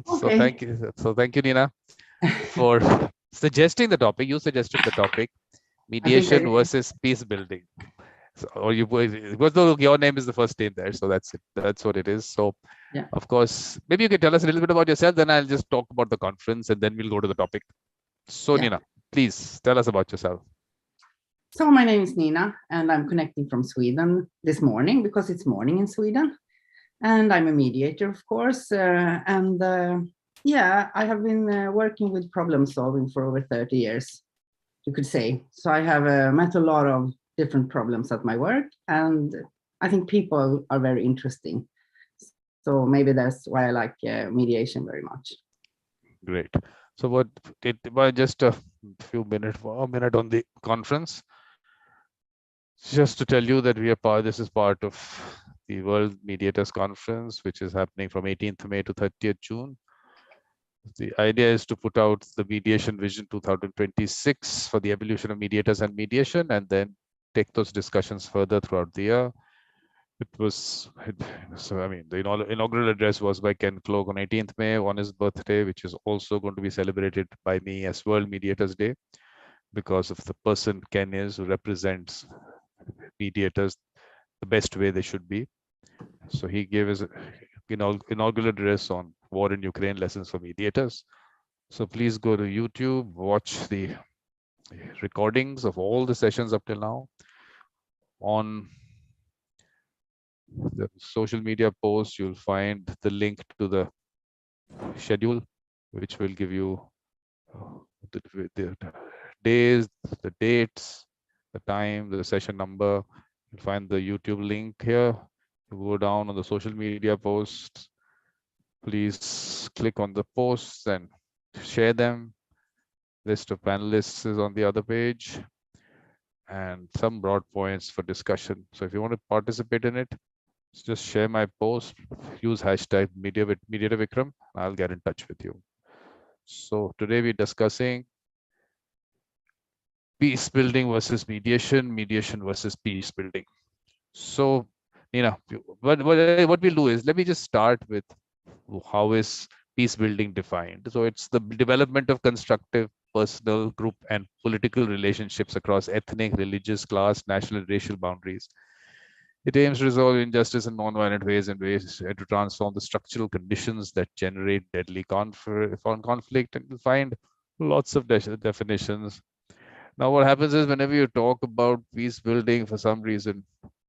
So Okay. thank you. So thank you, Nina, for suggesting the topic. You suggested the topic, I think mediation versus peace building. So, or you because your name is the first name there, so that's it. That's what it is. So, yeah. of course, maybe you can tell us a little bit about yourself. Then I'll just talk about the conference, and then we'll go to the topic. So, Yeah. Nina, please tell us about yourself. So my name is Nina, and I'm connecting from Sweden this morning because it's morning in Sweden. And I'm a mediator, of course. Yeah, I have been working with problem solving for over 30 years, you could say. So I have met a lot of different problems at my work, and I think people are very interesting. So maybe that's why I like mediation very much. Great. So, what it was just a few minutes, a minute on the conference. Just to tell you that we are part. This is part of the World Mediators Conference, which is happening from 18th May to 30th June. The idea is to put out the Mediation Vision 2026 for the evolution of mediators and mediation, and then take those discussions further throughout the year. It was, so I mean, the inaugural address was by Ken Cloke on 18th May on his birthday, which is also going to be celebrated by me as World Mediators Day because of the person Ken is, who represents mediators the best way they should be. So he gave his inaugural address on war in Ukraine, lessons for mediators. So please go to YouTube, watch the recordings of all the sessions up till now. On the social media post, you'll find the link to the schedule, which will give you the days, the dates, the time, the session number. You'll find the YouTube link here. You go down on the social media posts. Please click on the posts and share them. List of panelists is on the other page, and some broad points for discussion. So if you want to participate in it, just share my post, use hashtag Mediator Vikram, and I'll get in touch with you. So today we're discussing peace building versus mediation, mediation versus peace building. So, Nina, what we'll do is, let me just start with how is peace building defined. So it's the development of constructive personal, group, and political relationships across ethnic, religious, class, national, and racial boundaries. It aims to resolve injustice in non-violent ways and ways to transform the structural conditions that generate deadly conflict. And you'll find lots of definitions. Now, what happens is, whenever you talk about peace building, for some reason,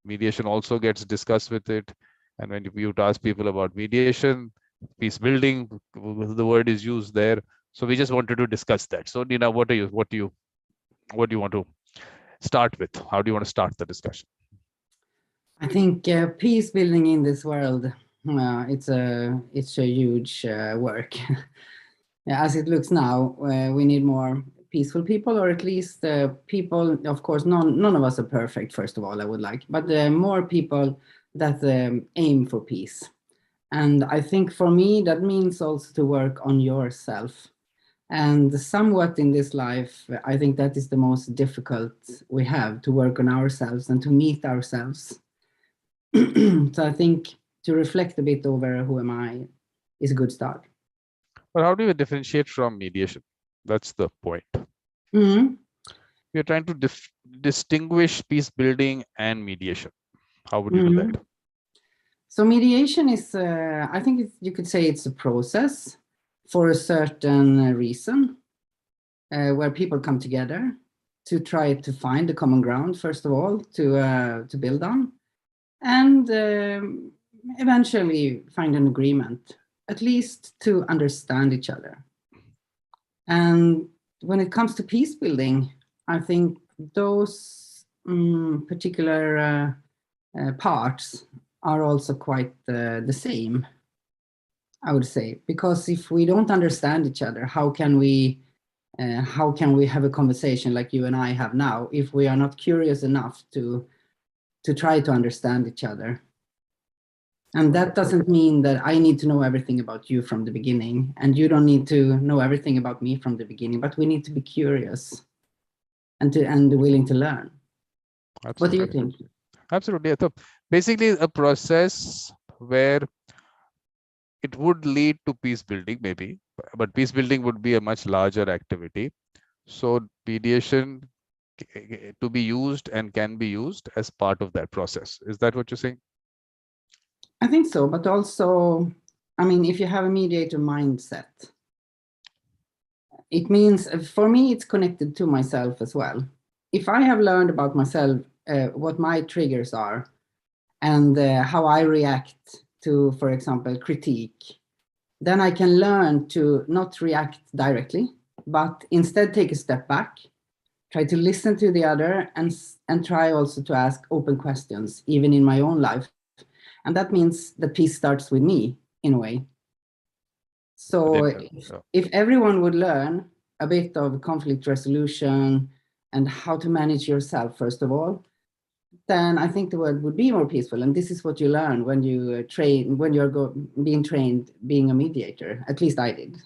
mediation also gets discussed with it. And when you ask people about mediation, peace building, the word is used there. So we just wanted to discuss that. So, Nina, what do you want to start with? How do you want to start the discussion? I think peace building in this world, it's a huge work. As it looks now, we need more peaceful people, or at least people. Of course, none of us are perfect. First of all, I would like, but more people that aim for peace. And I think for me, that means also to work on yourself. And somewhat in this life, I think that is the most difficult we have, to work on ourselves and to meet ourselves. So I think to reflect a bit over who am I is a good start. But how do you differentiate from mediation? That's the point. Mhm. We are trying to distinguish peace building and mediation. How would you do that? Mhm. So mediation is, I think you could say it's a process for a certain reason, where people come together to try to find a common ground, first of all, to build on, and eventually find an agreement, at least to understand each other. And when it comes to peace building, I think those particular parts are also quite the same, I would say, because if we don't understand each other, how can we have a conversation like you and I have now if we are not curious enough to try to understand each other? And that doesn't mean that I need to know everything about you from the beginning, and you don't need to know everything about me from the beginning, but we need to be curious and willing to learn. What do you Absolutely. think? Absolutely. So basically, a process where it would lead to peace building maybe, but peace building would be a much larger activity. So mediation to be used and can be used as part of that process. Is that what you're saying? I think so, but also, I mean, if you have a mediator mindset, it means, for me, it's connected to myself as well. If I have learned about myself, what my triggers are, and how I react to, for example, critique, then I can learn to not react directly, but instead take a step back, try to listen to the other, and try also to ask open questions, even in my own life. And that means that peace starts with me, in a way. So if everyone would learn a bit of conflict resolution and how to manage yourself, first of all, then I think the world would be more peaceful. And this is what you learn when you train, when you're being trained being a mediator. At least I did.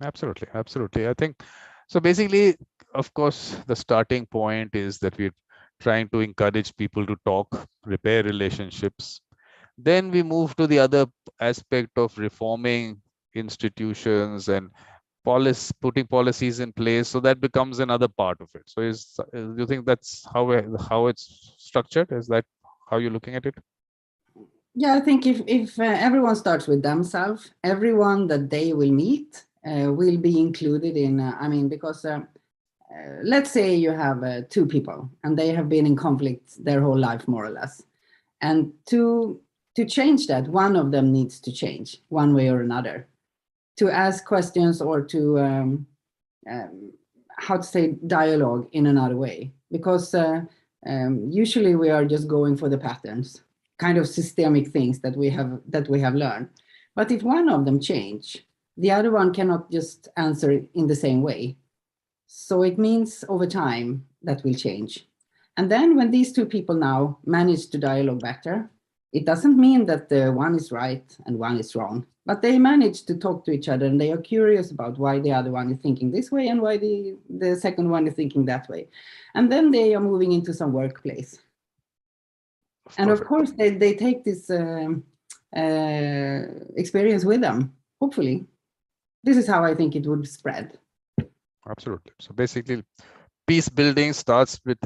Absolutely, absolutely. I think so. Basically, of course, the starting point is that we're trying to encourage people to talk, repair relationships. Then we move to the other aspect of reforming institutions and putting policies in place. So that becomes another part of it. So do you think that's how it's structured? Is that how you're looking at it? Yeah, I think if everyone starts with themselves, everyone that they will meet will be included in, I mean, because let's say you have two people and they have been in conflict their whole life, more or less. And to change that, one of them needs to change one way or another, to ask questions or to, how to say, dialogue in another way. Because usually we are just going for the patterns, kind of systemic things that we have learned. But if one of them change, the other one cannot just answer in the same way. So it means over time that will change. And then when these two people now manage to dialogue better, it doesn't mean that the one is right and one is wrong, but they manage to talk to each other and they are curious about why the other one is thinking this way and why the second one is thinking that way. And then they are moving into some workplace. And of course, they take this experience with them, hopefully. This is how I think it would spread. Absolutely. So basically, peace building starts with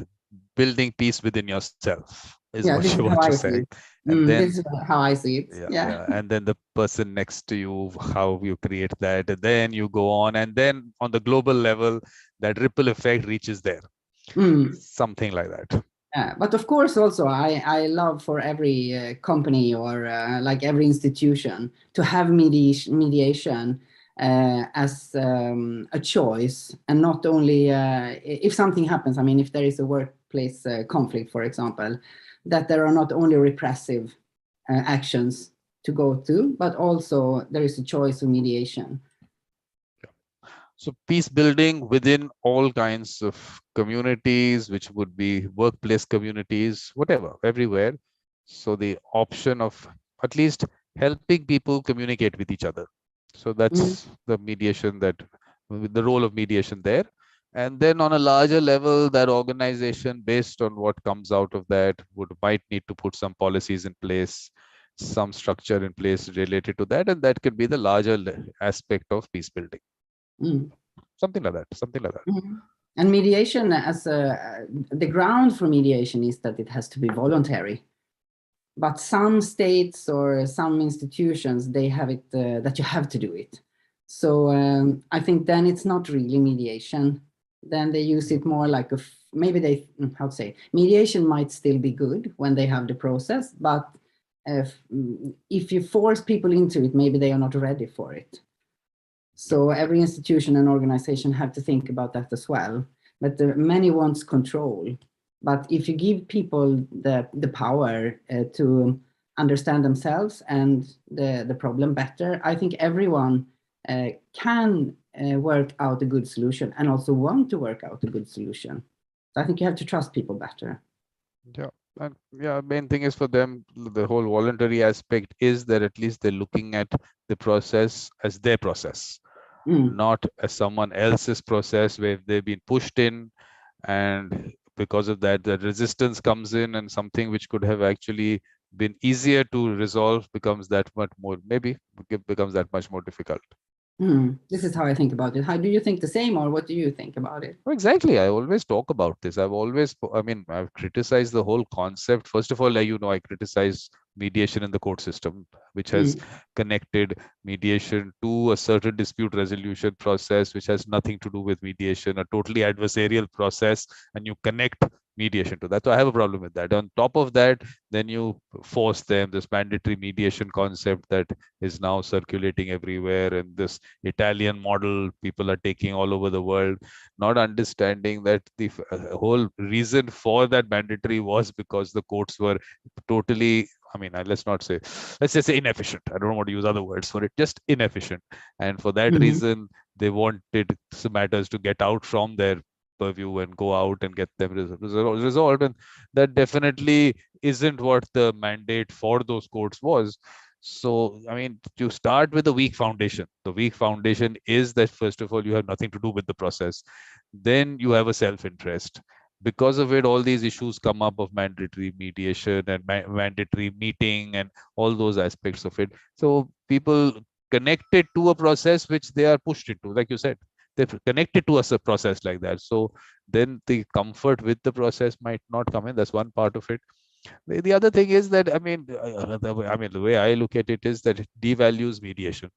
building peace within yourself, is Yeah, what this is how you're I see saying. it. And then, This is how I see it. Yeah. and then the person next to you, how you create that, and then you go on, and then on the global level, that ripple effect reaches there. Something like that. But of course, also, I love for every company or like every institution to have mediation as a choice, and not only if something happens. I mean, if there is a workplace conflict, for example, that there are not only repressive actions to go to, but also there is a choice of mediation. So peace building within all kinds of communities, which would be workplace communities, whatever, everywhere. So the option of at least helping people communicate with each other. So that's the mediation, that the role of mediation there. And then on a larger level, that organization, based on what comes out of that, might need to put some policies in place, some structure in place related to that, and that could be the larger aspect of peace building. Something like that. And mediation, as the ground for mediation is that it has to be voluntary. But some states or some institutions, they have it that you have to do it. So I think then it's not really mediation. Then they use it more like maybe they, how to say, mediation might still be good when they have the process, but if you force people into it, maybe they are not ready for it. So every institution and organization have to think about that as well. But many wants control. But if you give people the power to understand themselves and the problem better, I think everyone can work out a good solution and also want to work out a good solution. So I think you have to trust people better. Yeah. And yeah, main thing is for them, the whole voluntary aspect is that at least they're looking at the process as their process, not as someone else's process where they've been pushed in, and because of that, the resistance comes in, and something which could have actually been easier to resolve becomes that much more, maybe becomes that much more difficult. This is how I think about it. How do you think the same, or what do you think about it? Exactly. I always talk about this. I mean, I've criticized the whole concept. First of all, I criticize mediation in the court system, which has Mm, connected mediation to a certain dispute resolution process, which has nothing to do with mediation, a totally adversarial process, and you connect mediation to that. So I have a problem with that. On top of that, then you force them this mandatory mediation concept that is now circulating everywhere, and this Italian model people are taking all over the world, not understanding that the whole reason for that mandatory was because the courts were totally, I mean, let's just say inefficient. I don't want to use other words for it, just inefficient. And for that mhm, reason, they wanted some matters to get out from their purview and go out and get them resolved. And that definitely isn't what the mandate for those courts was. So, I mean, to start with a weak foundation, the weak foundation is that, first of all, you have nothing to do with the process. Then you have a self-interest. Because of it, all these issues come up of mandatory mediation and mandatory meeting and all those aspects of it. So people connect it to a process which they are pushed into, like you said. They're connected to a process like that. So then the comfort with the process might not come in. That's one part of it. The other thing is that, the way I look at it is that it devalues mediation,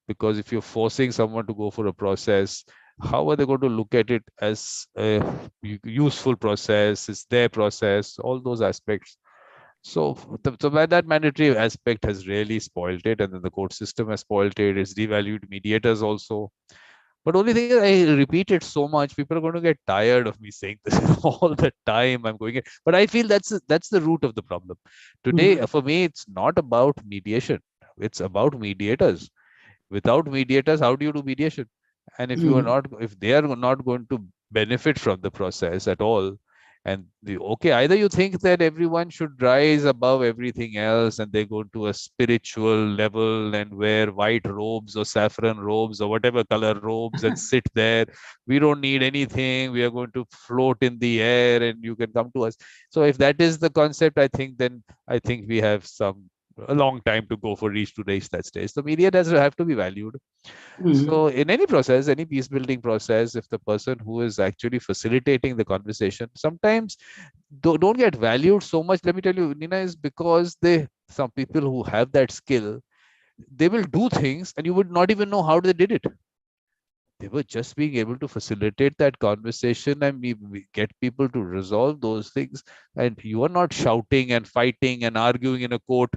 because if you're forcing someone to go for a process, how are they going to look at it as a useful process? Is their process? All those aspects. So, so that mandatory aspect has really spoiled it, and then the court system has spoiled it. It's devalued mediators also. But only thing is, I repeat it so much, people are going to get tired of me saying this all the time. I'm going it, but I feel that's the root of the problem. Today, mhm, for me, it's not about mediation. It's about mediators. Without mediators, how do you do mediation? And if you are mhm. not, if they are not going to benefit from the process at all, and okay, either you think that everyone should rise above everything else and they go to a spiritual level and wear white robes or saffron robes or whatever color robes and sit there. We don't need anything. We are going to float in the air and you can come to us. So if that is the concept, I think we have a long time to go for reach that stage. So media does have to be valued. Mhm. So in any process, any peace building process, if the person who is actually facilitating the conversation sometimes don't get valued so much, let me tell you, Nina, is because some people who have that skill, they will do things and you would not even know how they did it. They were just being able to facilitate that conversation and we get people to resolve those things. And you are not shouting and fighting and arguing in a court.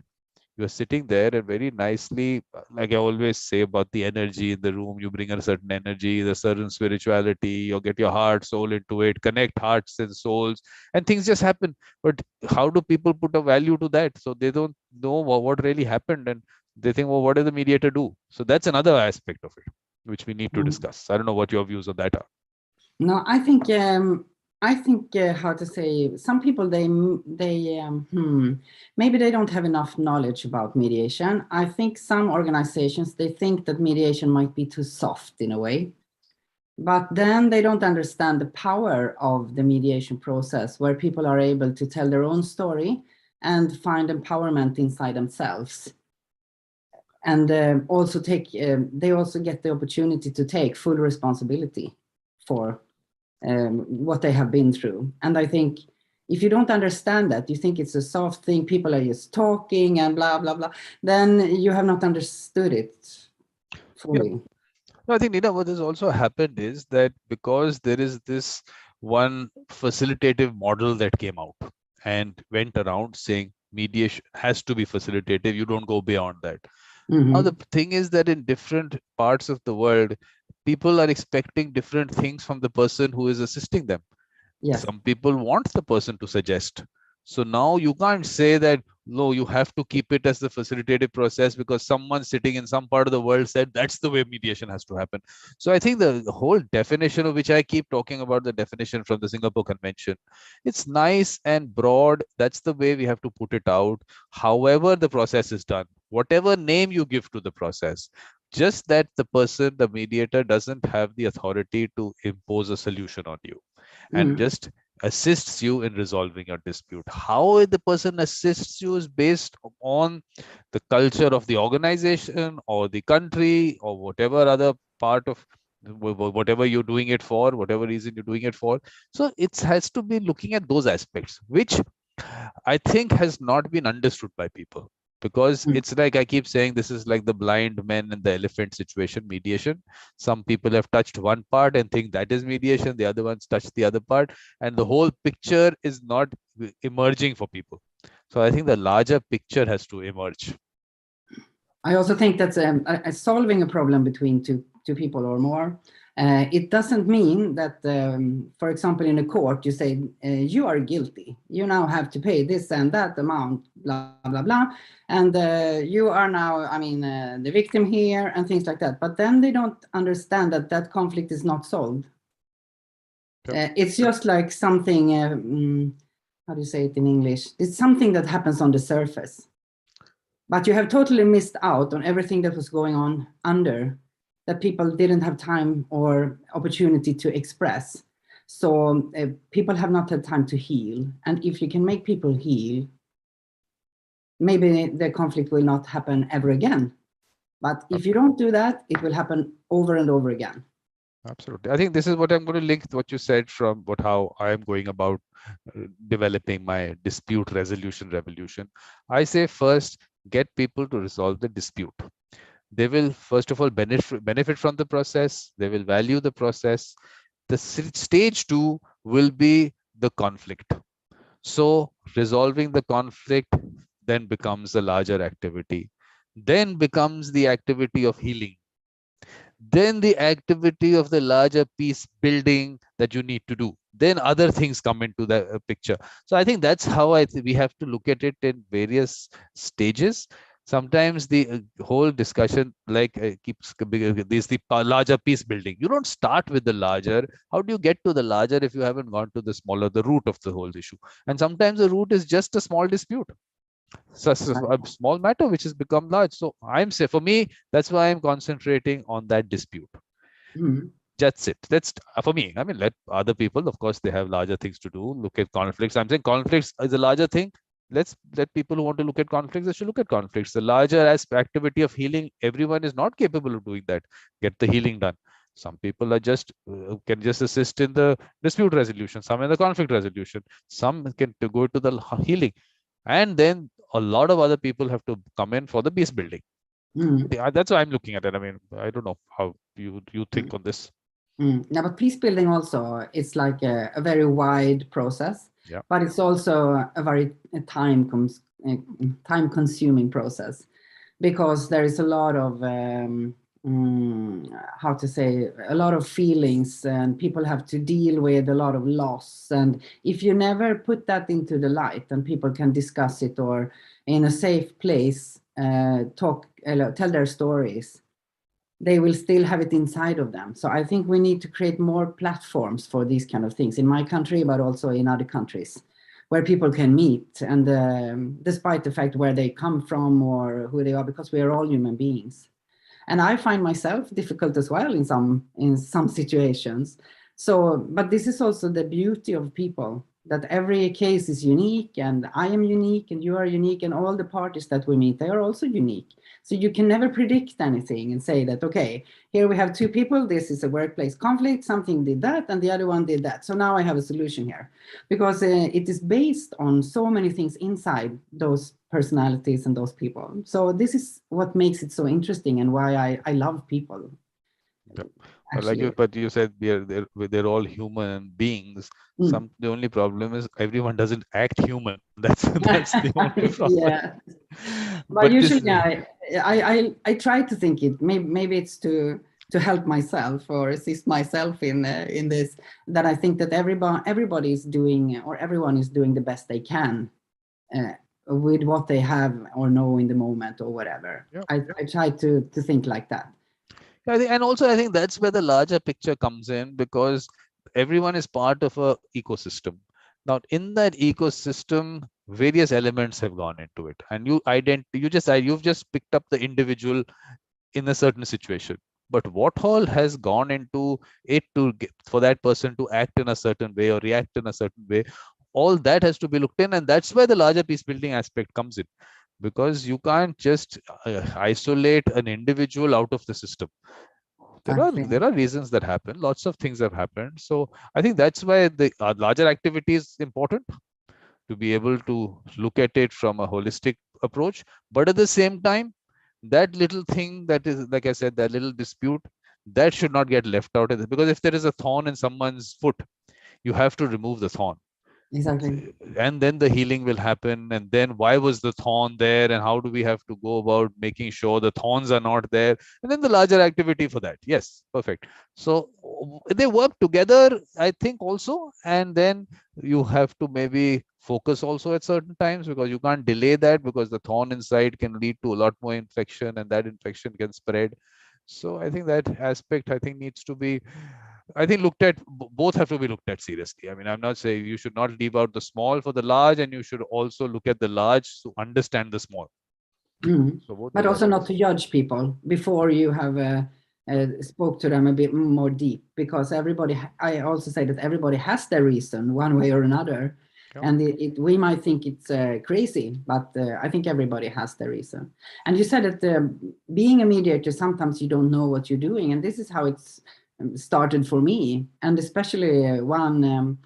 You're sitting there and very nicely, like I always say about the energy in the room, you bring a certain energy, the certain spirituality, you get your heart, soul into it, connect hearts and souls, and things just happen. But how do people put a value to that? So they don't know what really happened, and they think, well, what does the mediator do? So that's another aspect of it which we need to Mhm. discuss. I don't know what your views on that are. No, I think how to say, some people maybe they don't have enough knowledge about mediation. I think some organizations, they think that mediation might be too soft in a way, but then they don't understand the power of the mediation process, where people are able to tell their own story and find empowerment inside themselves, and also they also get the opportunity to take full responsibility for what they have been through. And I think if you don't understand that, you think it's a soft thing, people are just talking and blah, blah, blah, then you have not understood it Yeah. fully. No, I think, Nina, what has also happened is that because there is this one facilitative model that came out and went around saying mediation has to be facilitative, you don't go beyond that. Now, the Mm-hmm. thing is that in different parts of the world, people are expecting different things from the person who is assisting them. Yes. Some people want the person to suggest. So now you can't say that, no, you have to keep it as the facilitative process because someone sitting in some part of the world said that's the way mediation has to happen. So I think the whole definition of which I keep talking about, the definition from the Singapore Convention, it's nice and broad. That's the way we have to put it out. However, the process is done, whatever name you give to the process, just that the person, the mediator, doesn't have the authority to impose a solution on you, and Mm. just assists you in resolving your dispute. How the person assists you is based on the culture of the organization or the country or whatever other part of whatever you're doing it for, whatever reason you're doing it for. So it has to be looking at those aspects, which I think has not been understood by people, because Mm. it's like I keep saying, this is like the blind men and the elephant situation, mediation. Some people have touched one part and think that is mediation, the other ones touch the other part, and the whole picture is not emerging for people. So I think the larger picture has to emerge. I also think that's solving a problem between two people or more. It doesn't mean that, for example, in a court, you say, you are guilty. You now have to pay this and that amount, blah, blah, blah. And you are now, the victim here and things like that. But then they don't understand that that conflict is not solved. Yep. It's just like something, how do you say it in English? It's something that happens on the surface. But you have totally missed out on everything that was going on under, that people didn't have time or opportunity to express. So people have not had time to heal. And if you can make people heal, maybe the conflict will not happen ever again. But if you don't do that, it will happen over and over again. Absolutely. I think this is what I'm going to link to what you said from how I am going about developing my dispute resolution revolution. I say first, get people to resolve the dispute. They will, first of all, benefit from the process. They will value the process. The stage 2 will be the conflict. So resolving the conflict then becomes a larger activity. Then becomes the activity of healing. Then the activity of the larger peace building that you need to do. Then other things come into the picture. So I think that's how we have to look at it in various stages. Sometimes the whole discussion keeps this the larger peace building. You don't start with the larger. How do you get to the larger if you haven't gone to the smaller, the root of the whole issue? And sometimes the root is just a small dispute, such a small matter which has become large. So I'm say, for me, that's why I'm concentrating on that dispute. Mm-hmm. That's it. That's for me. I mean, let other people, of course, they have larger things to do. Look at conflicts. I'm saying conflicts is a larger thing. Let's let people who want to look at conflicts, they should look at conflicts. The larger activity of healing, everyone is not capable of doing that. Get the healing done. Some people are just can just assist in the dispute resolution, some in the conflict resolution, some can go to the healing, and then a lot of other people have to come in for the peace building. That's why I'm looking at it. I mean, I don't know how you think on this. Yeah, but peace building also, it's like a very wide process, Yeah. but it's also a very time-consuming process, because there is a lot of how to say, a lot of feelings, and people have to deal with a lot of loss. And if you never put that into the light and people can discuss it, or in a safe place tell their stories, they will still have it inside of them. So I think we need to create more platforms for these kind of things in my country, but also in other countries, where people can meet, and despite the fact where they come from or who they are, because we are all human beings. And I find myself difficult as well in some situations. So, but this is also the beauty of people, that every case is unique, and I am unique and you are unique, and all the parties that we meet, they are also unique. So you can never predict anything and say that, okay, here we have two people, this is a workplace conflict, something did that and the other one did that, so now I have a solution here. Because it is based on so many things inside those personalities and those people. So this is what makes it so interesting, and why I love people. Yep. But you said they're all human beings. The only problem is everyone doesn't act human. That's the only problem. Yeah. But usually I try to think it. Maybe it's to help myself or assist myself in this. That I think that everybody is doing, or everyone is doing the best they can with what they have or know in the moment or whatever. Yep. I try to think like that. And also I think that's where the larger picture comes in, because everyone is part of a ecosystem. Now, in that ecosystem, various elements have gone into it, and you've just picked up the individual in a certain situation. but what all has gone into it to get, for that person to act in a certain way or react in a certain way, all that has to be looked in, and that's where the larger peace building aspect comes in, because you can't just isolate an individual out of the system. Exactly. There are reasons that happen, lots of things have happened. So I think that's why the larger activity is important, to be able to look at it from a holistic approach. But at the same time, that little thing, that is, like I said, that little dispute, that should not get left out of it, because if there is a thorn in someone's foot, you have to remove the thorn, Exactly. and then the healing will happen. And then why was the thorn there, and how do we have to go about making sure the thorns are not there, and then the larger activity for that. Yes, perfect. So they work together, I think, also. And then you have to maybe focus also at certain times, because you can't delay that, because the thorn inside can lead to a lot more infection, and that infection can spread. So I think that aspect, I think, needs to be, I think, looked at. Both have to be looked at seriously. I mean, I'm not saying you should not leave out the small for the large, and you should also look at the large to understand the small. Mm. So both But those also not aspects. to judge people before you have spoke to them a bit more deep, because everybody, I also say that everybody has their reason one way or another. Yeah. And we might think it's crazy, but I think everybody has their reason. And you said that being a mediator, sometimes you don't know what you're doing. And this is how it's started for me. And especially one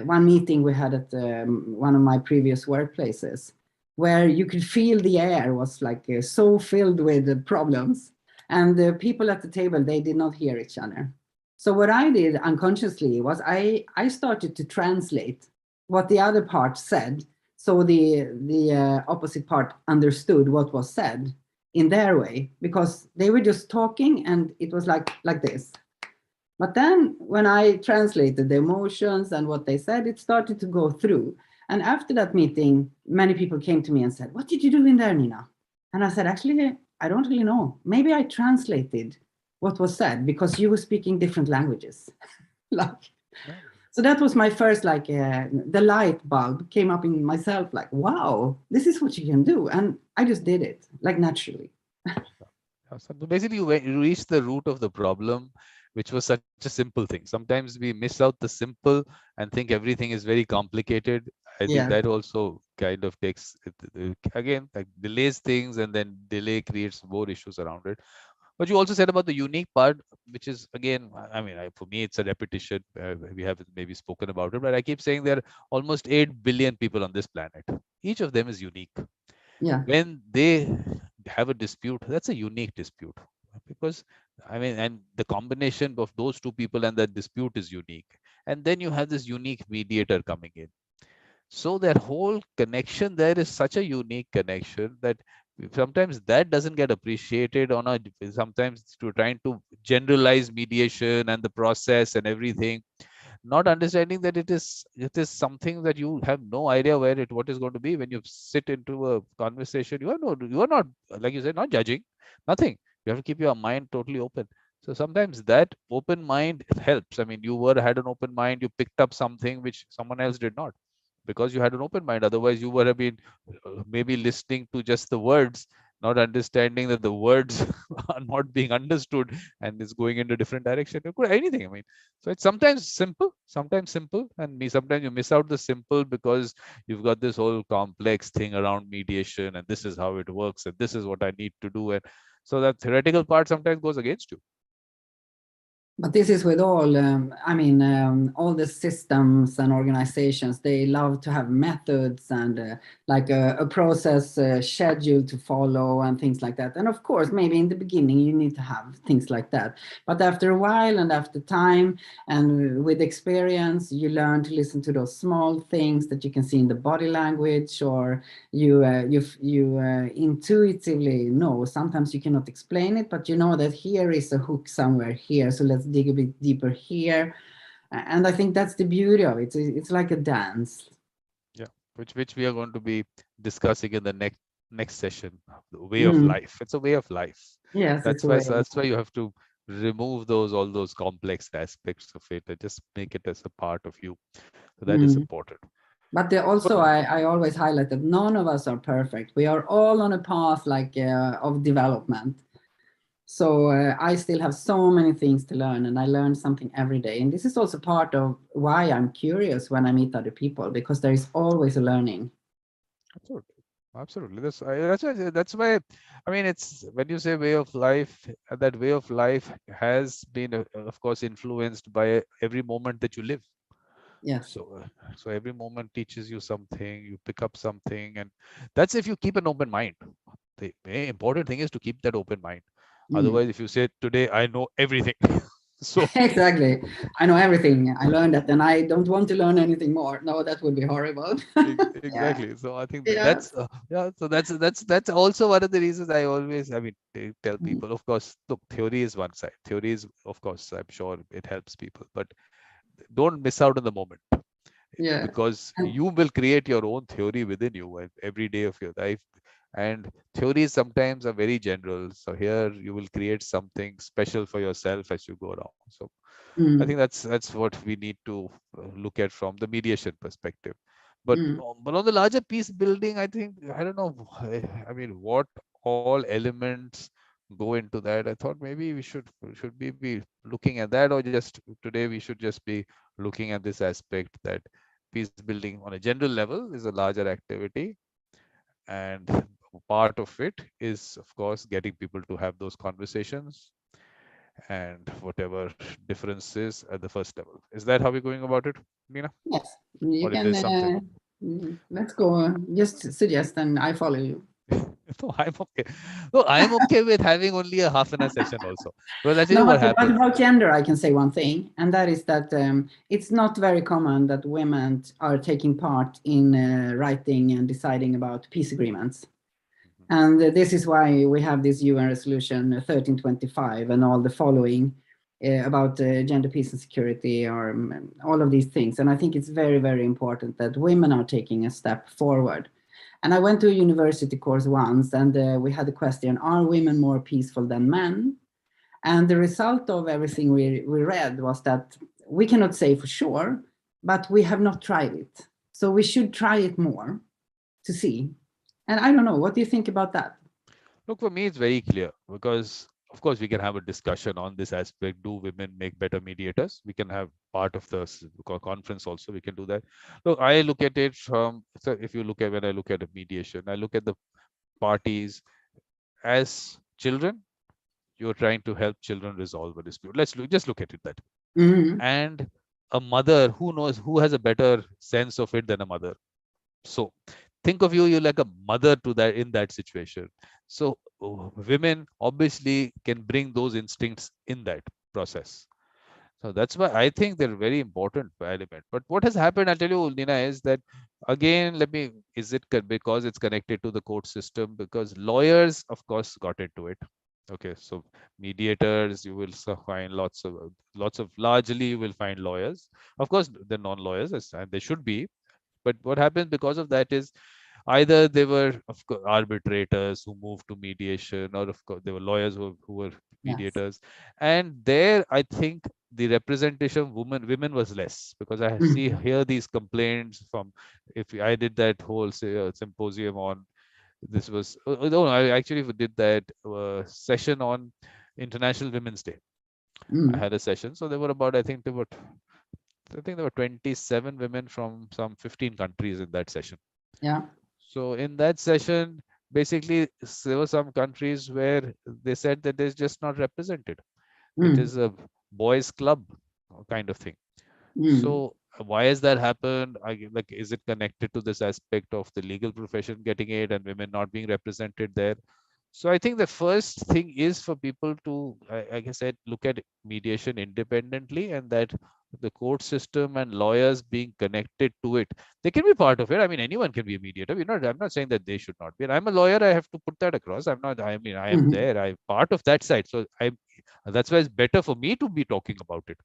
meeting we had at one of my previous workplaces, where you could feel the air was like so filled with problems. And the people at the table, they did not hear each other. So what I did unconsciously was I started to translate what the other part said, so the opposite part understood what was said in their way, because they were just talking and it was like this. But then when I translated the emotions and what they said, it started to go through. And after that meeting, many people came to me and said, "What did you do in there, Nina?" And I said, "Actually, I don't really know. Maybe I translated what was said because you were speaking different languages." Like, Yeah. so that was my first, like, the light bulb came up in myself, like, wow, this is what you can do. And I just did it, like, naturally. Yeah. So basically, you reach the root of the problem, which was such a simple thing. Sometimes we miss out the simple and think everything is very complicated. I think Yeah. that also kind of takes again, like, delays things, and then delay creates more issues around it. But you also said about the unique part, which is, again, I mean, for me, it's a repetition. We have maybe spoken about it, but I keep saying there are almost 8 billion people on this planet. Each of them is unique. Yeah. When they have a dispute, that's a unique dispute, because, I mean, and the combination of those two people and that dispute is unique. And then you have this unique mediator coming in. So that whole connection there is such a unique connection that sometimes that doesn't get appreciated on a, sometimes to trying to generalize mediation and the process and everything, not understanding that it is something that you have no idea where it what is going to be. When you sit into a conversation, you are not, like you said, not judging, nothing. You have to keep your mind totally open. So sometimes that open mind helps. I mean, you had an open mind, you picked up something which someone else did not, because you had an open mind. Otherwise, you would have been maybe listening to just the words, not understanding that the words are not being understood, and is going into a different direction. It could anything. I mean, so it's sometimes simple, and sometimes you miss out the simple because you've got this whole complex thing around mediation, and this is how it works, and this is what I need to do, and so that theoretical part sometimes goes against you. But this is with all, I mean, all the systems and organizations, they love to have methods and like a process schedule to follow and things like that. And of course, maybe in the beginning, you need to have things like that. But after a while and after time and with experience, you learn to listen to those small things that you can see in the body language, or you intuitively know. Sometimes you cannot explain it, but you know that here is a hook somewhere here, so let's dig a bit deeper here. And I think that's the beauty of it. It's like a dance. Yeah, which we are going to be discussing in the next session. The way of Mm. life. It's a way of life. Yes, it's That's a why way so of that's why you have to remove all those complex aspects of it and just make it as a part of you. So that is mm. important. But But also, I always highlight that none of us are perfect. We are all on a path, like of development. So I still have so many things to learn, and I learn something every day. And this is also part of why I'm curious when I meet other people, because there is always a learning. Absolutely. Absolutely. That's why I mean, it's when you say way of life, that way of life has been, of course, influenced by every moment that you live. Yes. So every moment teaches you something, you pick up something, and that's if you keep an open mind. The very important thing is to keep that open mind. Mm. Otherwise, if you say today I know everything, so Exactly. I know everything. I learned that, and I don't want to learn anything more. No, that would be horrible. Yeah. exactly. So I think Yeah. that's yeah. So that's also one of the reasons I always, I mean, tell Mm. people. Of course, look, theory is one side. Theory is, of course, I'm sure it helps people, but don't miss out on the moment, Yeah. because And, you will create your own theory within you every day of your life. And theories sometimes are very general. So here you will create something special for yourself as you go along. So I mm, think that's what we need to look at from the mediation perspective. But mm, but on the larger peace building, I think, I don't know. I mean, what all elements go into that? I thought maybe we should be looking at that, or just today we should just be looking at this aspect that peace building on a general level is a larger activity, and part of it is, of course, getting people to have those conversations and whatever differences at the first level. Is that how we're going about it, Nina? yes. You Or is can, there something? let's go. Just suggest, and I follow you. No, I'm okay. No, I'm okay with having only a half an hour session also. Because I tell No, you what but happens. about gender, I can say one thing, and that is that it's not very common that women are taking part in writing and deciding about peace agreements. And this is why we have this UN resolution 1325 and all the following about gender, peace, and security, or all of these things. And I think it's very, very important that women are taking a step forward. And I went to a university course once, and we had a question: are women more peaceful than men? And the result of everything we read was that we cannot say for sure, but we have not tried it. So we should try it more to see. And I don't know, what do you think about that? Look, for me, it's very clear because, of course, we can have a discussion on this aspect. Do women make better mediators? We can have part of the conference also. We can do that. Look, I look at it from, so if you look at, when I look at a mediation, I look at the parties as children. You're trying to help children resolve a dispute. Just look at it that. Mhm. And a mother, who knows, who has a better sense of it than a mother? So think of you're like a mother to that in that situation. So women obviously can bring those instincts in that process. So that's why I think they're very important element. But what has happened, I'll tell you, Nina, is that, again, is it because it's connected to the court system? Because lawyers, of course, got into it. Okay, so mediators, you will find lots of largely you will find lawyers. Of course, they're non-lawyers, and they should be. But what happens because of that is, either they were, of course, arbitrators who moved to mediation, or of course, there were lawyers who were Yes. mediators. And there, I think the representation of women was less, because I see Mhm. hear these complaints from, if I did that whole symposium on, this was no, I actually did that session on International Women's Day. I Mhm. had a session, so there were about, I think there were 27 women from some 15 countries in that session. Yeah. So in that session, basically, there were some countries where they said that it's just not represented. It Mm. is a boys' club kind of thing. Mm. So why has that happened? Like, is it connected to this aspect of the legal profession getting it and women not being represented there? So I think the first thing is for people to, like I said, look at mediation independently, and that the court system and lawyers being connected to it. They can be part of it. I mean, anyone can be a mediator. I'm not saying that they should not be. And I'm a lawyer. I have to put that across. I'm not. I mean, I am Mhm. there. I'm part of that side. So that's why it's better for me to be talking about it,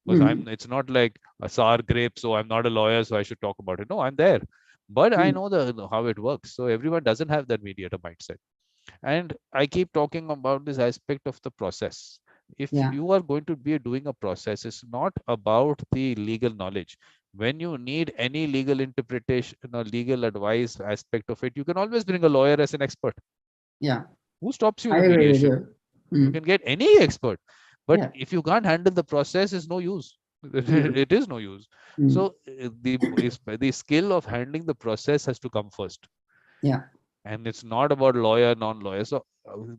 because Mhm. it's not like a sour grape. So I'm not a lawyer, so I should talk about it. No, I'm there, but I Mm. know the how it works. So everyone doesn't have that mediator mindset. And I keep talking about this aspect of the process. If Yeah. you are going to be doing a process, it's not about the legal knowledge. When you need any legal interpretation or legal advice aspect of it, you can always bring a lawyer as an expert. Yeah. Who stops you I in a agree with mediation? you. You can get any expert, but Yeah. if you can't handle the process, it's no use. Mm. It is no use. Mm. So the skill of handling the process has to come first, Yeah. and it's not about lawyer, non-lawyer. So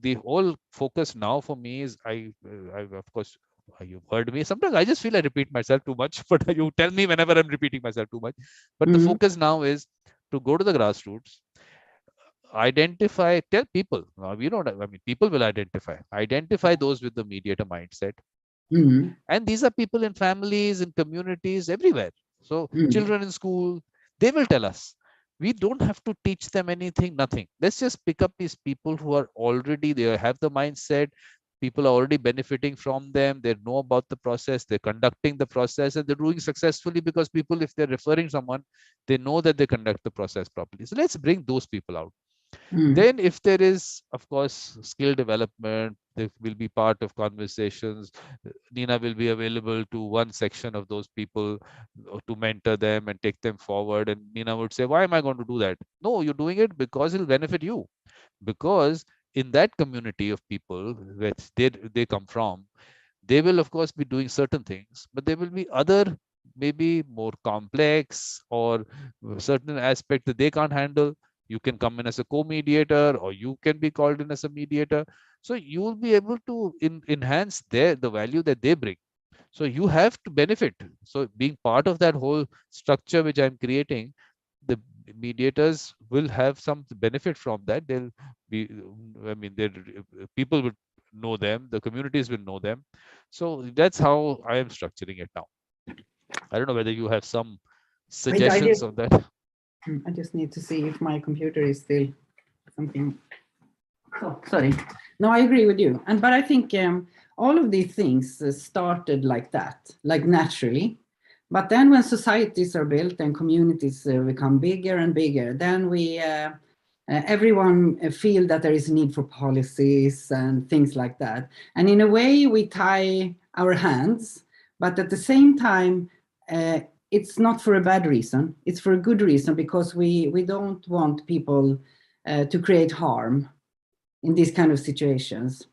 the whole focus now for me is I of course, you've heard me. Sometimes I just feel I repeat myself too much, but you tell me whenever I'm repeating myself too much. But the Mm. focus now is to go to the grassroots, identify, tell people. We don't. I mean, people will identify those with the mediator mindset, Mm. and these are people in families, in communities, everywhere. So Mm. children in school, they will tell us. We don't have to teach them anything, nothing. Let's just pick up these people who are already, they have the mindset. People are already benefiting from them. They know about the process. They're conducting the process, and they're doing successfully because people, if they're referring someone, they know that they conduct the process properly. So let's bring those people out. Mm. Then, if there is, of course, skill development, there will be part of conversations. Nina will be available to one section of those people to mentor them and take them forward. And Nina would say, why am I going to do that? No, you're doing it because it'll benefit you. Because in that community of people which they come from, they will of course be doing certain things, but there will be other, maybe more complex, or certain aspect that they can't handle. You can come in as a co-mediator, or you can be called in as a mediator. So you will be able to enhance the value that they bring. So you have to benefit. So being part of that whole structure which I'm creating, the mediators will have some benefit from that. They'll be, I mean, people will know them, the communities will know them. So that's how I am structuring it now. I don't know whether you have some Wait, suggestions on that. I just need to see if my computer is still something. Oh, sorry. No, I agree with you. And but I think all of these things started like that, like naturally. But then when societies are built and communities become bigger and bigger, then we everyone feel that there is a need for policies and things like that. And in a way, we tie our hands, but at the same time, it's not for a bad reason. It's for a good reason because we don't want people to create harm in these kind of situations.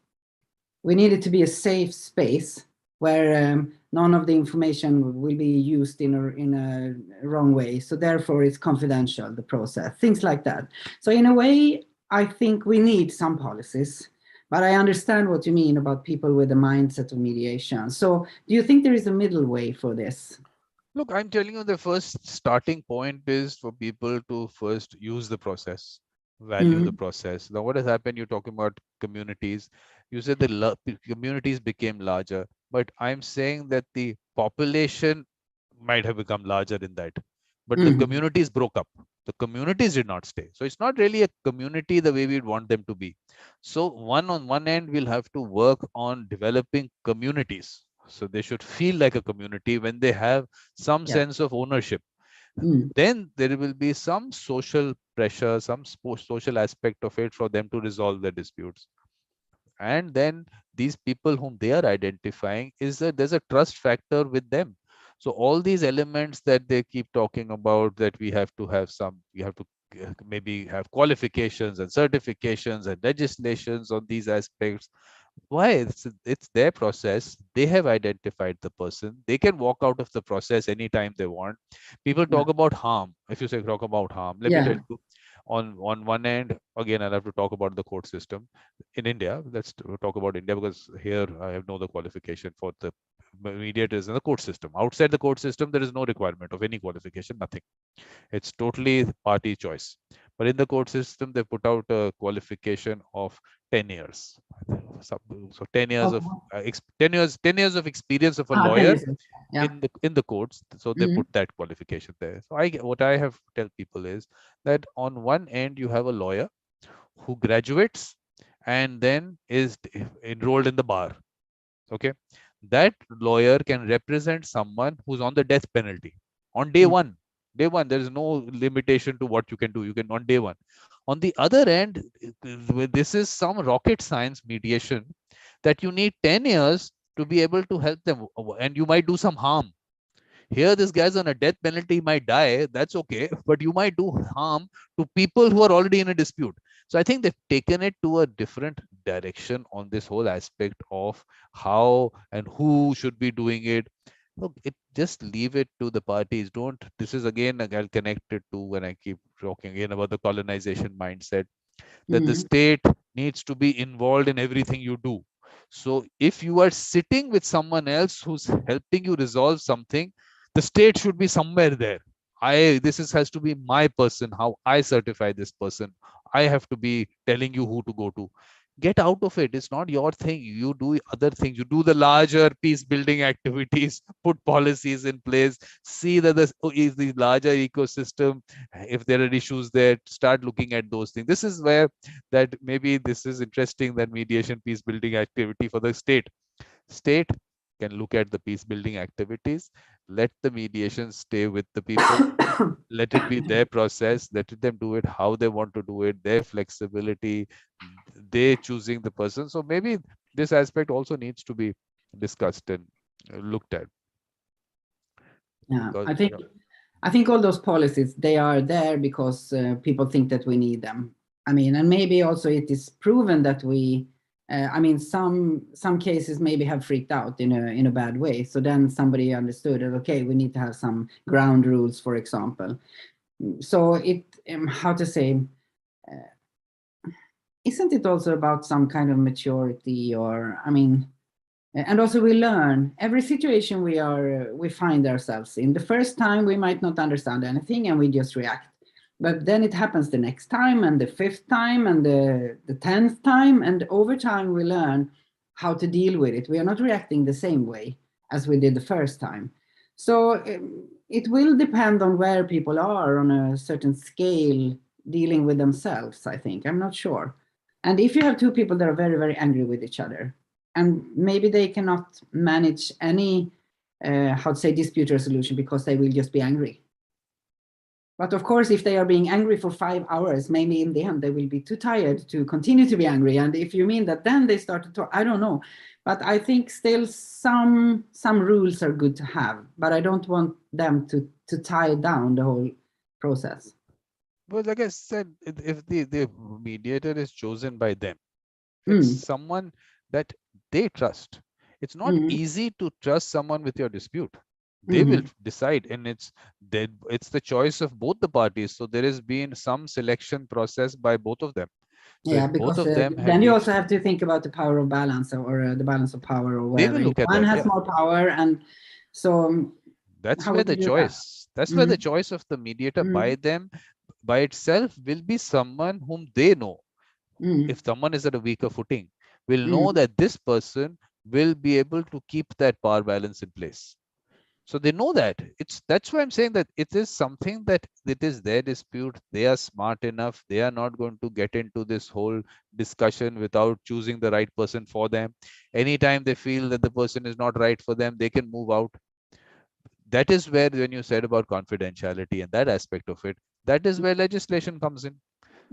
We need it to be a safe space where none of the information will be used in a wrong way. So therefore it's confidential, the process, things like that. So in a way, I think we need some policies, but I understand what you mean about people with a mindset of mediation. So do you think there is a middle way for this? Look, I'm telling you, the first starting point is for people to first use the process, value the Mm. process. Now, what has happened? You're talking about communities. You said the communities became larger, but I'm saying that the population might have become larger in that, but the Mm. communities broke up. The communities did not stay. So it's not really a community the way we'd want them to be. So on one end, we'll have to work on developing communities. So they should feel like a community when they have some Yeah. sense of ownership. Mm. Then there will be some social pressure, some social aspect of it for them to resolve their disputes. And then these people whom they are identifying, is that there's a trust factor with them. So all these elements that they keep talking about, that we have to have some, we have to maybe have qualifications and certifications and legislations on these aspects. Why? It's their process. They have identified the person. They can walk out of the process anytime they want. People Yeah. talk about harm. If you say talk about harm, let me tell Yeah. you, on one end, again, I'll have to talk about the court system in India. Let's talk about India, because here I have no the qualification for the mediators in the court system. Outside the court system, there is no requirement of any qualification, nothing. It's totally party choice. But in the court system, they put out a qualification of 10 years. So 10 years of Oh, 10 years of experience of a 10 lawyer years. Yeah. in the courts. So they Mm. put that qualification there. So what I have to tell people is that on one end, you have a lawyer who graduates and then is enrolled in the bar. Okay. That lawyer can represent someone who's on the death penalty on day Mm. one. Day one, there is no limitation to what you can do. You can on day one. On the other end, this is some rocket science mediation that you need 10 years to be able to help them, and you might do some harm. Here, this guy's on a death penalty, he might die. That's okay, but you might do harm to people who are already in a dispute. So I think they've taken it to a different direction on this whole aspect of how and who should be doing it. Look, it just leave it to the parties. Don't. This is again, I'll connect it to when I keep talking again about the colonization mindset, that the Mm. state needs to be involved in everything you do. So if you are sitting with someone else who's helping you resolve something, the state should be somewhere there. This is has to be my person, how I certify this person. I have to be telling you who to go to. Get out of it. It's not your thing. You do other things. You do the larger peace building activities, put policies in place, see that is the larger ecosystem. If there are issues there, start looking at those things. This is where that maybe this is interesting, that mediation peace building activity for the state can look at the peace building activities, let the mediation stay with the people, let it be their process, let them do it how they want to do it, their flexibility, they choosing the person. So maybe this aspect also needs to be discussed and looked at, Yeah, because I think all those policies, they are there because people think that we need them. I mean, and maybe also it is proven that I mean, some cases maybe have freaked out in a bad way. So then somebody understood that, okay, we need to have some ground rules, for example. So how to say, isn't it also about some kind of maturity, or I mean, and also we learn every situation we find ourselves in. The first time we might not understand anything and we just react, but then it happens the next time and the fifth time and the 10th time, and over time we learn how to deal with it. We are not reacting the same way as we did the first time. So it will depend on where people are on a certain scale dealing with themselves, I think. I'm not sure. And if you have two people that are very, very angry with each other, and maybe they cannot manage any, how to say, dispute resolution because they will just be angry. But of course, if they are being angry for 5 hours, maybe in the end they will be too tired to continue to be angry. And if you mean that then they start to talk, I don't know. But I think still some rules are good to have, but I don't want them to tie down the whole process. well, like I said, if the mediator is chosen by them, it's Mm. someone that they trust. It's not Mm. easy to trust someone with your dispute. They will Mm. decide, and it's the choice of both the parties. So there has been some selection process by both of them. So Yeah, if both because of them have then you also reached, have to think about the power of balance, or the balance of power, or they will whatever. If look at one that. has Yeah, more power, and so that's how where would the you do that? choice. That's where the Mm. choice of the mediator by Mm. them, by itself, will be someone whom they know. Mm. If someone is at a weaker footing, will know Mm. that this person will be able to keep that power balance in place. So they know that. That's why I'm saying that it is something that it is their dispute. They are smart enough. They are not going to get into this whole discussion without choosing the right person for them. Anytime they feel that the person is not right for them, they can move out. That is where, when you said about confidentiality and that aspect of it, that is where legislation comes in.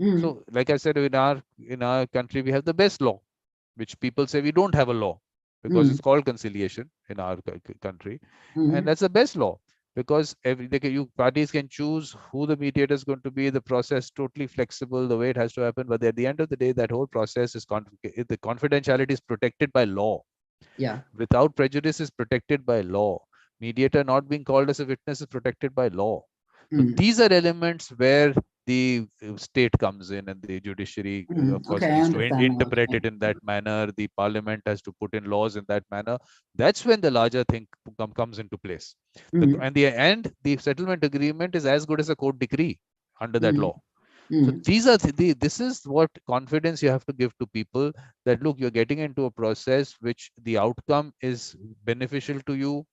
Mm. So, like I said, in our country, we have the best law, which people say we don't have a law because Mm. it's called conciliation in our country, and Mm. that's the best law, because you parties can choose who the mediator is going to be. The process totally flexible, the way it has to happen. But at the end of the day, that whole process is the confidentiality is protected by law. Yeah. Without prejudice is protected by law. Mediator not being called as a witness is protected by law. So Mm. these are elements where the state comes in, and the judiciary, of Mm. course, Okay, I needs to understand now what you interpret it mean. in that manner. The parliament has to put in laws in that manner. That's when the larger thing comes into place. Mm. The settlement agreement is as good as a court decree under that Mm. law. So Mm. these are this is what confidence you have to give to people, that look, you're getting into a process which the outcome is beneficial to you.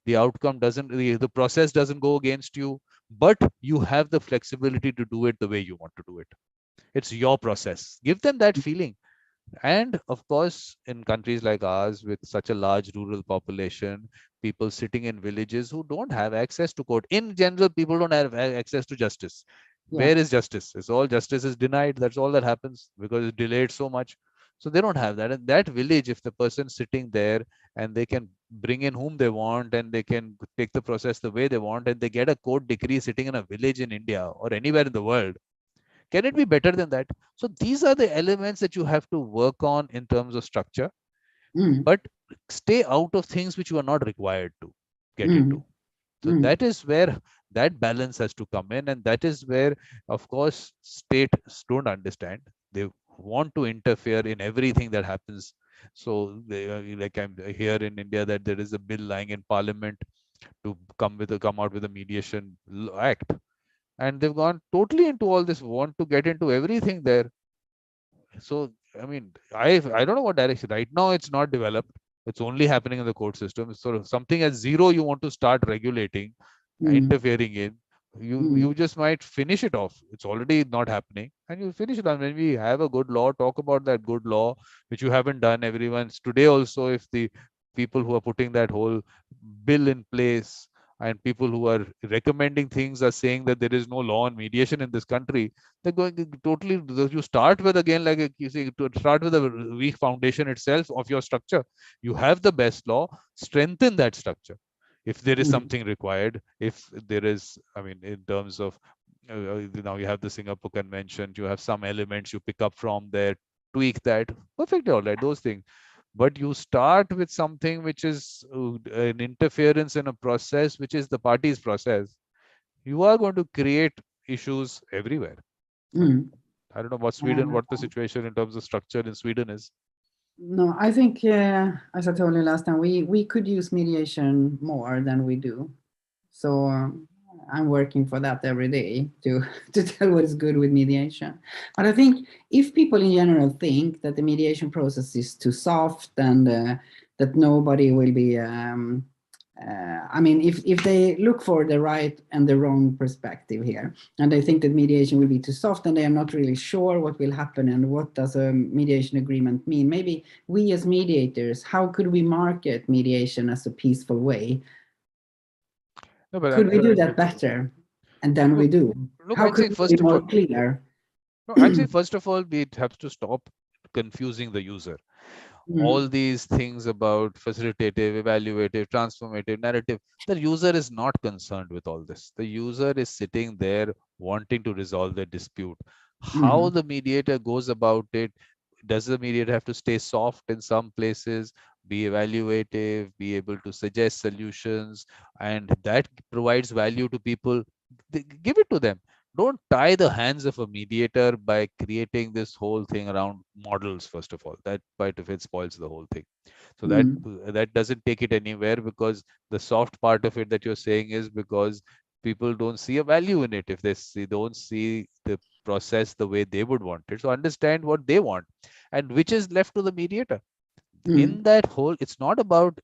The outcome doesn't, the process doesn't go against you, but you have the flexibility to do it the way you want to do it. It's your process. Give them that feeling. And of course, in countries like ours with such a large rural population, people sitting in villages who don't have access to court. In general, people don't have access to justice. Yeah. Where is justice? It's all justice is denied. That's all that happens because it's delayed so much. So they don't have that. And that village, if the person's sitting there and they can bring in whom they want and they can take the process the way they want, and they get a court decree sitting in a village in India or anywhere in the world, can it be better than that? So these are the elements that you have to work on in terms of structure, mm, but stay out of things which you are not required to get mm, into. So mm, that is where that balance has to come in, and that is where, of course, states don't understand. They want to interfere in everything that happens. So, like I'm here in India, that there is a bill lying in Parliament to come out with a mediation act, and they've gone totally into all this, want to get into everything there. So I mean, I don't know what direction. Right now, it's not developed. It's only happening in the court system. It's sort of something at zero you want to start regulating, mm, interfering in. mm, You just might finish it off. It's already not happening, and you finish it. And when we have a good law, talk about that good law, which you haven't done. Everyone's today also. If the people who are putting that whole bill in place and people who are recommending things are saying that there is no law on mediation in this country, they're going to totally, you start with, again, like you see, to start with a weak foundation itself of your structure. You have the best law, strengthen that structure if there is mm, something required. If there is, I mean, in terms of now you have the Singapore Convention, you have some elements you pick up from there, tweak that, perfectly all right, those things. But you start with something which is an interference in a process which is the party's process, you are going to create issues everywhere. So mm. I don't know what Sweden, Uh, what the situation in terms of structure in Sweden is. no, I think, as I told you last time, we could use mediation more than we do. So I'm working for that every day to to tell what is good with mediation. But I think if people in general think that the mediation process is too soft and that nobody will be, I mean, if they look for the right and the wrong perspective here, and they think that mediation will be too soft and they are not really sure what will happen and what does a mediation agreement mean, maybe we as mediators, how could we market mediation as a peaceful way? No, but Could we do that better? And then we look, do. look, How I'd could say we be first of more all, clear? no, I'd say first of all, we have to stop confusing the user. All Mm, these things about facilitative, evaluative, transformative, narrative, the user is not concerned with all this. The user is sitting there wanting to resolve their dispute. How mm, the mediator goes about it, does the mediator have to stay soft in some places, be evaluative, be able to suggest solutions, and that provides value to people? Give it to them. Don't tie the hands of a mediator by creating this whole thing around models. First of all, that part of it spoils the whole thing. So mm, that doesn't take it anywhere, because the soft part of it that you're saying is because people don't see a value in it if don't see the process the way they would want it. So understand what they want and which is left to the mediator. mm, In that whole, it's not about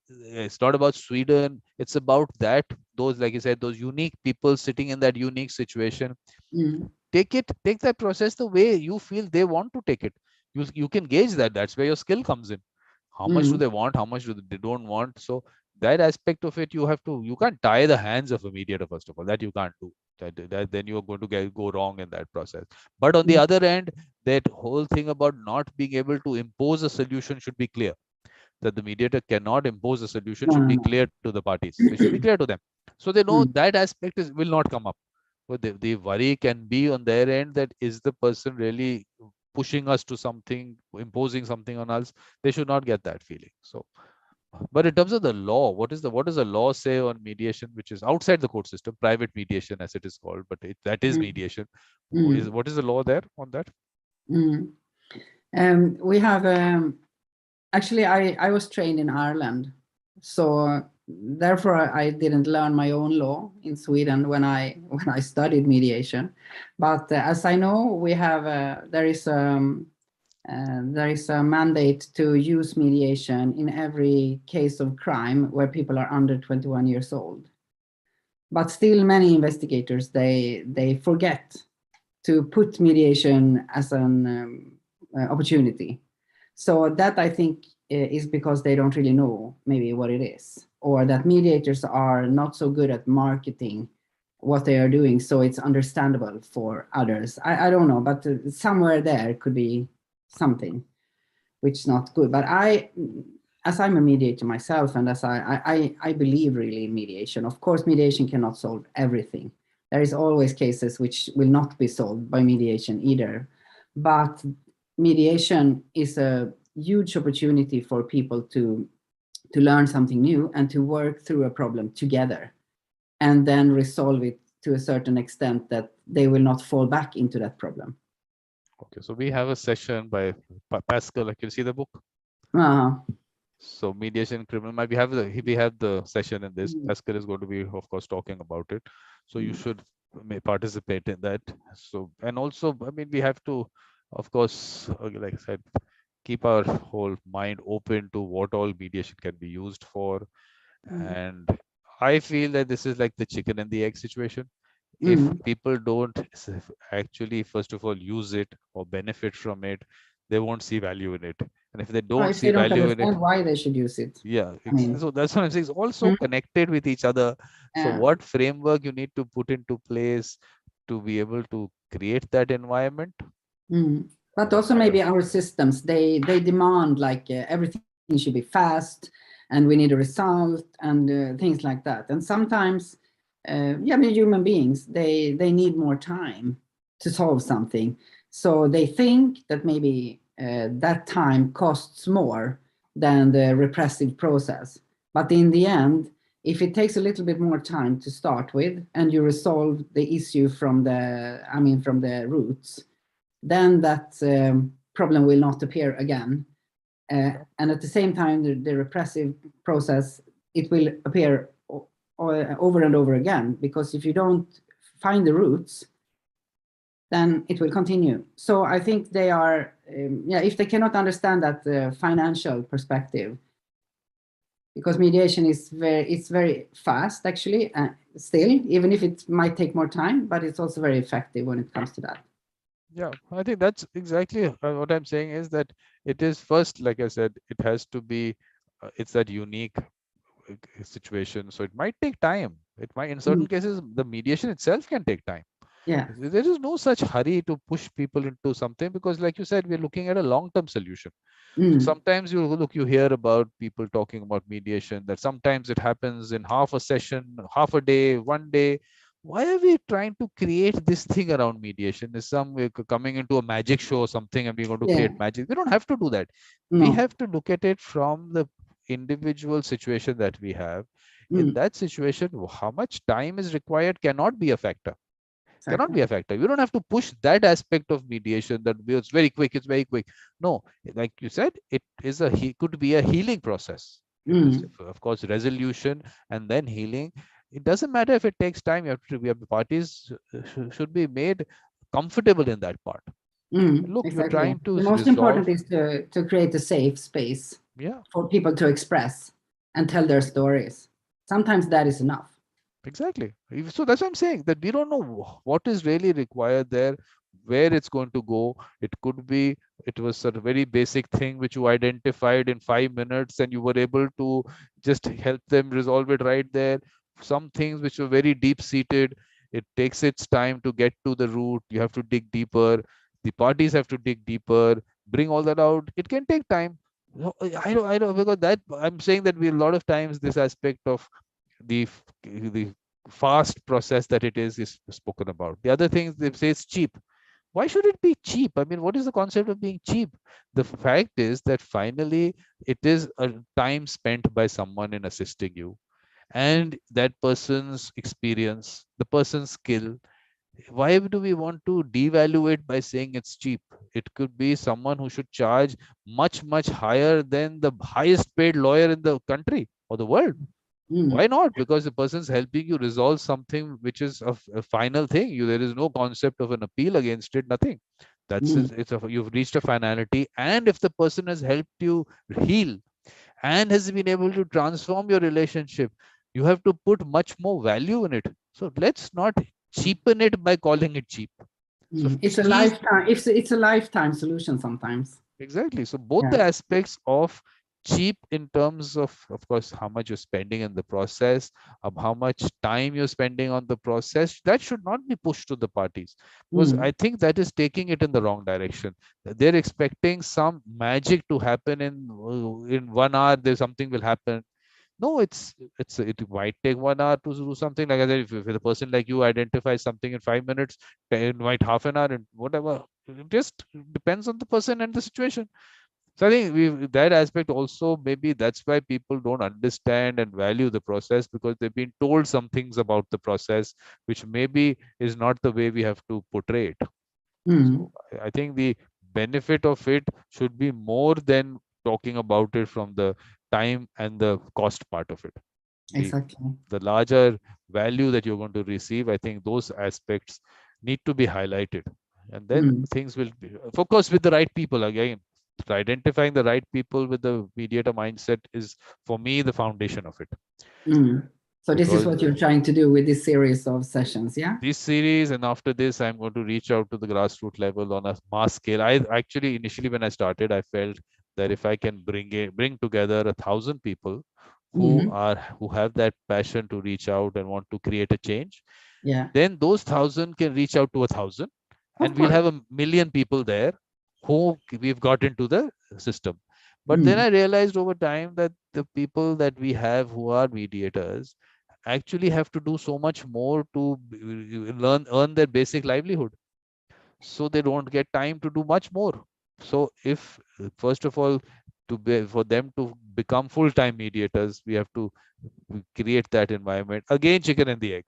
Sweden, it's about that, those, like you said, those unique people sitting in that unique situation. mm, Take that process the way you feel they want to take it. You can gauge that. That's where your skill comes in. How much do mm, they want, how much do they don't want? So that aspect of it, you can't tie the hands of a mediator. First of all, that you can't do that, then you're going to go wrong in that process. But on the mm. other end, that whole thing about not being able to impose a solution should be clear. That the mediator cannot impose a solution No, should no, be no. clear to the parties. It should be clear to them, so they know Mm, that aspect will not come up. But the worry can be on their end, that is the person really pushing us to something, imposing something on us? They should not get that feeling. So, but in terms of the law, what does the law say on mediation, which is outside the court system, private mediation as it is called, but that is mm, mediation. mm, What is the law there on that? mm. We have actually I was trained in Ireland, so therefore I didn't learn my own law in Sweden when I studied mediation. But as I know, we have there is a mandate to use mediation in every case of crime where people are under 21 years old. But still, many investigators they forget to put mediation as an opportunity. So that I think is because they don't really know maybe what it is, or that mediators are not so good at marketing what they are doing, so it's understandable for others. I don't know, but somewhere there could be something. which is not good. But as I'm a mediator myself, and as I believe really in mediation. Of course, mediation cannot solve everything. There is always cases which will not be solved by mediation either. But mediation is a huge opportunity for people to learn something new and to work through a problem together, and then resolve it to a certain extent that they will not fall back into that problem. Okay, so we have a session by Pascal. Like you see the book. Uh-huh. So mediation criminal. We have the session in this. Mm. Pascal is going to be, of course, talking about it. So you Mm. should participate in that. So, and also, I mean, we have to, of course, like I said, keep our whole mind open to what all mediation can be used for. Mm. And I feel that this is like the chicken and the egg situation. If Mm. people don't actually, first of all, use it or benefit from it, they won't see value in it. And if they Or don't if they see don't value in it, understand why they should use it. yeah, I mean, so that's what I'm saying. It's also mm, connected with each other. So yeah. what framework you need to put into place to be able to create that environment? Mm. But Well, also maybe our systems, they demand like everything should be fast, and we need a result, and things like that. And sometimes, yeah, I mean, human beings, they need more time to solve something. So they think that maybe that time costs more than the repressive process. But in the end, if it takes a little bit more time to start with, and you resolve the issue from from the roots, then that problem will not appear again. And at the same time, the repressive process, it will appear over and over again, because if you don't find the roots, then it will continue. So I think they are, yeah, if they cannot understand that financial perspective, because mediation is very fast actually, still, even if it might take more time, but it's also very effective when it comes to that. yeah, I think that's exactly what I'm saying is that it is first, like I said, it has to be, it's that unique situation. So it might take time. It might, in certain cases, the mediation itself can take time. Yeah. There is no such hurry to push people into something because, like you said, we're looking at a long-term solution. So sometimes you hear about people talking about mediation, that sometimes it happens in half a session, half a day, one day. Why are we trying to create this thing around mediation? Is some we're coming into a magic show or something and we're going to create magic? We don't have to do that. We have to look at it from the individual situation that we have. In that situation, how much time is required cannot be a factor. Cannot be a factor. You don't have to push that aspect of mediation that it's very quick, it's very quick. No, like you said, it is could be a healing process. It is, of course, resolution and then healing. It doesn't matter if it takes time. We have parties should be made comfortable in that part. Look, you're Exactly. trying to The most resolve. important is to create a safe space Yeah, for people to express and tell their stories. Sometimes that is enough. exactly. So that's what I'm saying, that we don't know what is really required there, where it's going to go. It could be, it was a very basic thing which you identified in 5 minutes and you were able to just help them resolve it right there. Some things which were very deep seated, it takes its time to get to the root. You have to dig deeper. The parties have to dig deeper, bring all that out. It can take time. No, I don't, because that I'm saying that we a lot of times this aspect of the fast process that it is spoken about. The other things they say it's cheap. Why should it be cheap? I mean, what is the concept of being cheap? The fact is that finally it is a time spent by someone in assisting you, and that person's experience, the person's skill. Why do we want to devalue it by saying it's cheap? It could be someone who should charge much higher than the highest paid lawyer in the country or the world. Why not? Because the person's helping you resolve something which is a final thing. There is no concept of an appeal against it, nothing. You've reached a finality, and if the person has helped you heal and has been able to transform your relationship, you have to put much more value in it. So let's not cheapen it by calling it cheap. So It's a keys lifetime. It's a lifetime solution sometimes. exactly. So both Yeah. the aspects of cheap in terms of course, how much you're spending in the process, how much time you're spending on the process. That should not be pushed to the parties, because I think that is taking it in the wrong direction. They're expecting some magic to happen in 1 hour. There's something will happen. No, it might take 1 hour to do something. Like I said, if a person like you identifies something in 5 minutes, it might half an hour and whatever. It just depends on the person and the situation. So I think that aspect also, maybe that's why people don't understand and value the process, because they've been told some things about the process which maybe is not the way we have to portray it. So I think the benefit of it should be more than talking about it from the time and the cost part of it. The Exactly. the larger value that you're going to receive, I think those aspects need to be highlighted, and then things will be, of course, with the right people. Again, identifying the right people with the mediator mindset is, for me, the foundation of it. So this is Because what you're trying to do with this series of sessions, yeah? this series, and after this, I'm going to reach out to the grassroots level on a mass scale. I actually, initially when I started, I felt that if I can bring together 1,000 people who have that passion to reach out and want to create a change, Yeah, then those 1,000 can reach out to 1,000, of and we'll course. have 1 million people there who we've got into the system. But then I realized over time that the people that we have who are mediators actually have to do so much more to earn their basic livelihood, so they don't get time to do much more. So if first of all, for them to become full-time mediators, we have to create that environment. Again, chicken and the egg.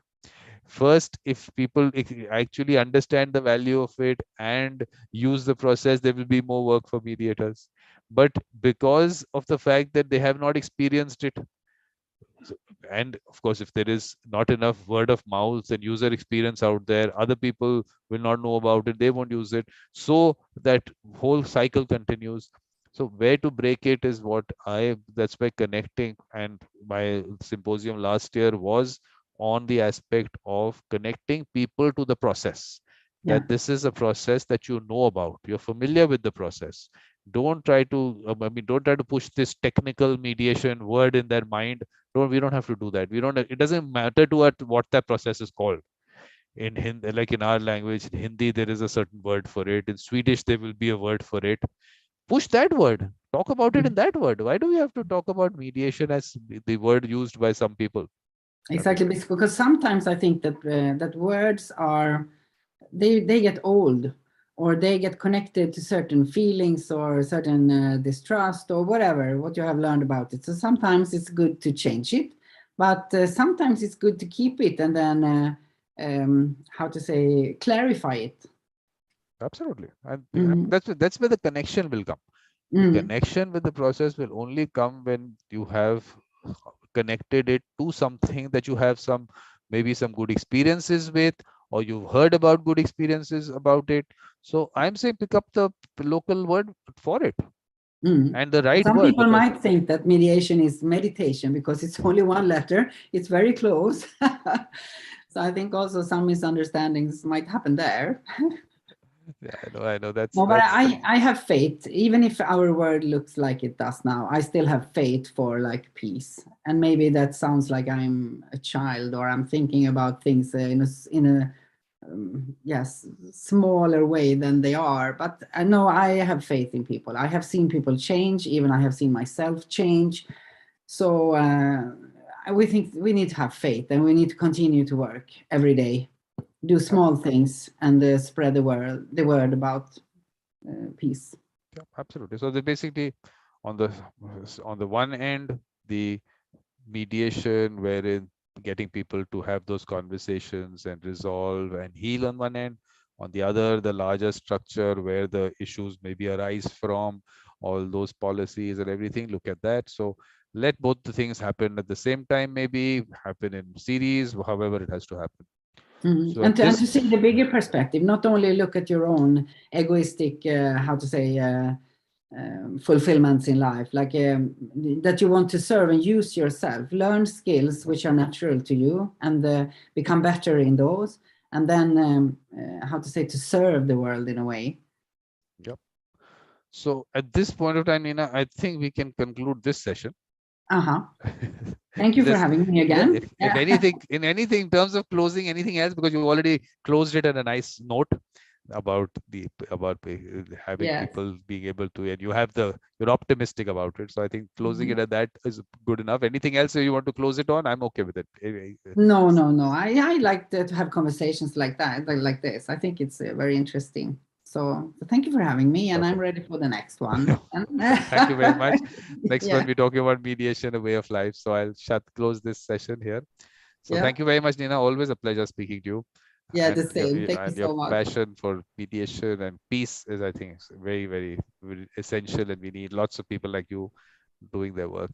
First, if people actually understand the value of it and use the process, there will be more work for mediators. But because of the fact that they have not experienced it, and of course, if there is not enough word of mouth and user experience out there, other people will not know about it, they won't use it, so that whole cycle continues. So where to break it is what that's why connecting, and my symposium last year was on the aspect of connecting people to the process, Yeah, that this is a process that you know about, you're familiar with the process. Don't try to don't try to push this technical mediation word in their mind. We don't have to do that. We don't, it doesn't matter to us what that process is called. In Hindi, like in our language, in Hindi, there is a certain word for it. In Swedish, there will be a word for it. Push that word. Talk about it in that word. Why do we have to talk about mediation as the word used by some people? I mean, exactly. Because sometimes I think that that words are they get old, or they get connected to certain feelings or certain distrust or whatever what you have learned about it. So sometimes it's good to change it, but sometimes it's good to keep it and then how to say, clarify it. absolutely. And that's where the connection will come. The connection with the process will only come when you have connected it to something that you have maybe some good experiences with, or you've heard about good experiences about it. So I'm saying pick up the local word for it, and the right Some word, people because might think that mediation is meditation because it's only one letter. It's very close. So I think also some misunderstandings might happen there. yeah, I know No, but that's I have faith, even if our world looks like it does now. I still have faith for like peace, and maybe that sounds like I'm a child or I'm thinking about things in a yes, smaller way than they are. But I know I have faith in people. I have seen people change. Even I have seen myself change. So we think we need to have faith, and we need to continue to work every day, do small things, and spread the word about peace. yeah, absolutely. So they basically, on the one end, the mediation wherein getting people to have those conversations and resolve and heal on one end, on the other the larger structure where the issues maybe arise from, all those policies and everything, look at that. So let both the things happen at the same time, maybe happen in series, however it has to happen. So And at to this, see the bigger perspective, not only look at your own egoistic, how to say, fulfillments in life, like that you want to serve and use yourself, learn skills which are natural to you, and become better in those, and then how to say, to serve the world in a way. yep. So at this point of time, Nina, I think we can conclude this session. Uh-huh. Thank you for This, having me yeah, again. if anything, in terms of closing, anything else, because you already closed it on a nice note about having Yes. people being able to, and you're optimistic about it. So I think closing Mhm. it at that is good enough. Anything else you want to close it on? I'm okay with it. No, no, no. I like to have conversations like that, like this. I think it's very interesting. So thank you for having me, and I'm Perfect. ready for the next one. And Thank you very much. Next one, yeah, we're talking about mediation, a way of life. So I'll close this session here. So yeah, thank you very much, Nina. Always a pleasure speaking to you. yeah. The And same. Thank you your so much. passion for mediation and peace is, I think, very, very, very essential. And we need lots of people like you doing their work.